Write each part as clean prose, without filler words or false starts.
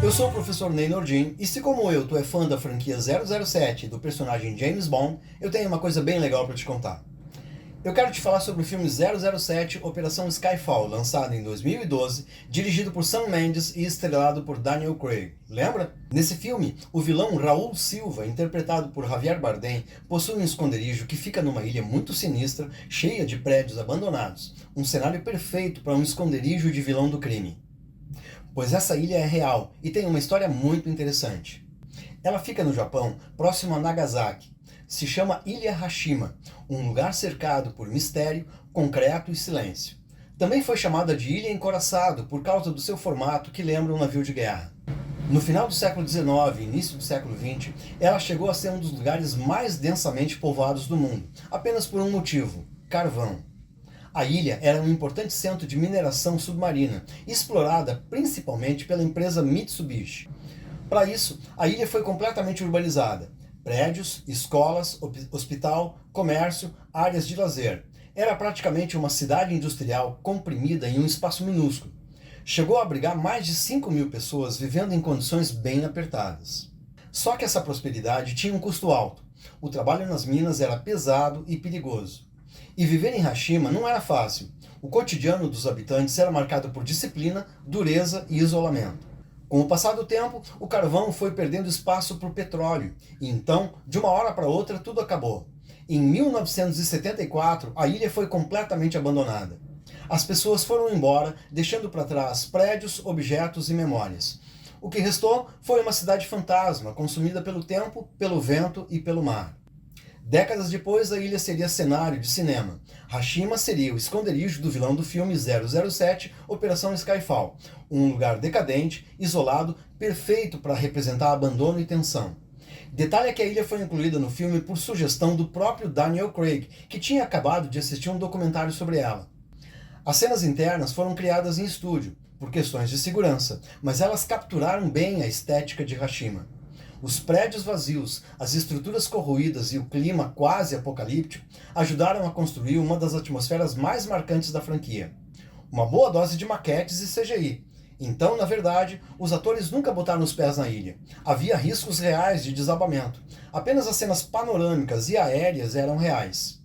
Eu sou o professor Ney Nordin, e se como eu tu é fã da franquia 007 e do personagem James Bond, eu tenho uma coisa bem legal para te contar. Eu quero te falar sobre o filme 007 Operação Skyfall, lançado em 2012, dirigido por Sam Mendes e estrelado por Daniel Craig. Lembra? Nesse filme, o vilão Raul Silva, interpretado por Javier Bardem, possui um esconderijo que fica numa ilha muito sinistra, cheia de prédios abandonados. Um cenário perfeito para um esconderijo de vilão do crime. Pois essa ilha é real e tem uma história muito interessante. Ela fica no Japão, próximo a Nagasaki. Se chama Ilha Hashima, um lugar cercado por mistério, concreto e silêncio. Também foi chamada de Ilha Encoraçado por causa do seu formato que lembra um navio de guerra. No final do século XIX e início do século XX, ela chegou a ser um dos lugares mais densamente povoados do mundo, apenas por um motivo: carvão. A ilha era um importante centro de mineração submarina, explorada principalmente pela empresa Mitsubishi. Para isso, a ilha foi completamente urbanizada. Prédios, escolas, hospital, comércio, áreas de lazer. Era praticamente uma cidade industrial comprimida em um espaço minúsculo. Chegou a abrigar mais de 5.000 pessoas vivendo em condições bem apertadas. Só que essa prosperidade tinha um custo alto. O trabalho nas minas era pesado e perigoso. E viver em Hashima não era fácil. O cotidiano dos habitantes era marcado por disciplina, dureza e isolamento. Com o passar do tempo, o carvão foi perdendo espaço para o petróleo, e então, de uma hora para outra, tudo acabou. Em 1974, a ilha foi completamente abandonada. As pessoas foram embora, deixando para trás prédios, objetos e memórias. O que restou foi uma cidade fantasma, consumida pelo tempo, pelo vento e pelo mar. Décadas depois, a ilha seria cenário de cinema. Hashima seria o esconderijo do vilão do filme 007, Operação Skyfall, um lugar decadente, isolado, perfeito para representar abandono e tensão. Detalhe é que a ilha foi incluída no filme por sugestão do próprio Daniel Craig, que tinha acabado de assistir um documentário sobre ela. As cenas internas foram criadas em estúdio, por questões de segurança, mas elas capturaram bem a estética de Hashima. Os prédios vazios, as estruturas corroídas e o clima quase apocalíptico ajudaram a construir uma das atmosferas mais marcantes da franquia. Uma boa dose de maquetes e CGI. Então, na verdade, os atores nunca botaram os pés na ilha. Havia riscos reais de desabamento. Apenas as cenas panorâmicas e aéreas eram reais.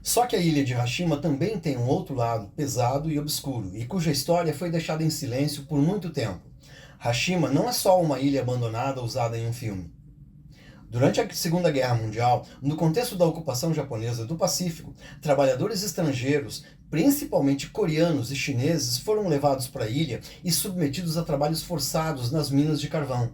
Só que a ilha de Hashima também tem um outro lado pesado e obscuro, e cuja história foi deixada em silêncio por muito tempo. Hashima não é só uma ilha abandonada usada em um filme. Durante a Segunda Guerra Mundial, no contexto da ocupação japonesa do Pacífico, trabalhadores estrangeiros, principalmente coreanos e chineses, foram levados para a ilha e submetidos a trabalhos forçados nas minas de carvão.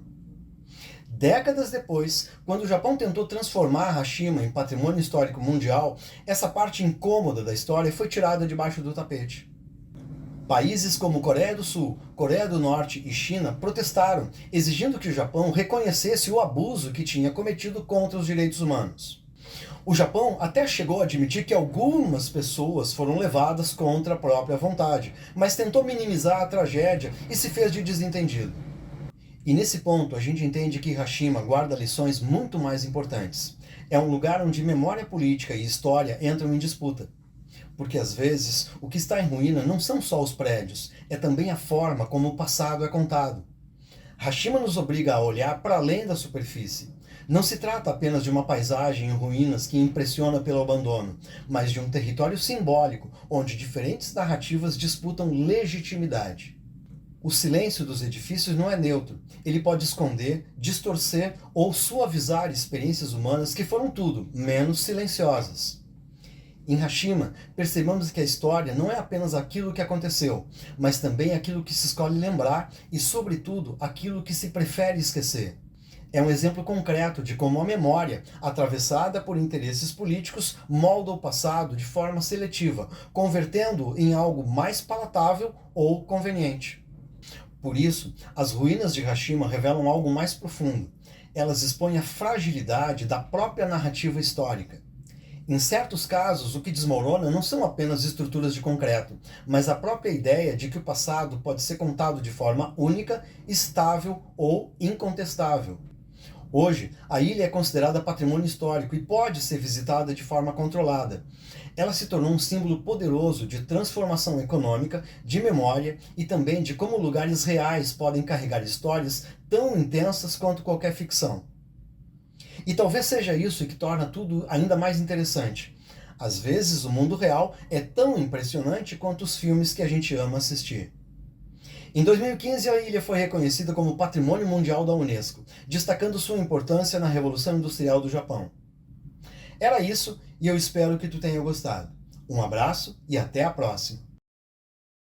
Décadas depois, quando o Japão tentou transformar Hashima em patrimônio histórico mundial, essa parte incômoda da história foi tirada debaixo do tapete. Países como Coreia do Sul, Coreia do Norte e China protestaram, exigindo que o Japão reconhecesse o abuso que tinha cometido contra os direitos humanos. O Japão até chegou a admitir que algumas pessoas foram levadas contra a própria vontade, mas tentou minimizar a tragédia e se fez de desentendido. E nesse ponto a gente entende que Hashima guarda lições muito mais importantes. É um lugar onde memória política e história entram em disputa. Porque às vezes o que está em ruína não são só os prédios, é também a forma como o passado é contado. Hashima nos obriga a olhar para além da superfície. Não se trata apenas de uma paisagem em ruínas que impressiona pelo abandono, mas de um território simbólico onde diferentes narrativas disputam legitimidade. O silêncio dos edifícios não é neutro. Ele pode esconder, distorcer ou suavizar experiências humanas que foram tudo menos silenciosas. Em Hashima, percebemos que a história não é apenas aquilo que aconteceu, mas também aquilo que se escolhe lembrar e, sobretudo, aquilo que se prefere esquecer. É um exemplo concreto de como a memória, atravessada por interesses políticos, molda o passado de forma seletiva, convertendo-o em algo mais palatável ou conveniente. Por isso, as ruínas de Hashima revelam algo mais profundo. Elas expõem a fragilidade da própria narrativa histórica. Em certos casos, o que desmorona não são apenas estruturas de concreto, mas a própria ideia de que o passado pode ser contado de forma única, estável ou incontestável. Hoje, a ilha é considerada patrimônio histórico e pode ser visitada de forma controlada. Ela se tornou um símbolo poderoso de transformação econômica, de memória e também de como lugares reais podem carregar histórias tão intensas quanto qualquer ficção. E talvez seja isso que torna tudo ainda mais interessante. Às vezes, o mundo real é tão impressionante quanto os filmes que a gente ama assistir. Em 2015, a ilha foi reconhecida como Patrimônio Mundial da Unesco, destacando sua importância na Revolução Industrial do Japão. Era isso e eu espero que tu tenha gostado. Um abraço e até a próxima!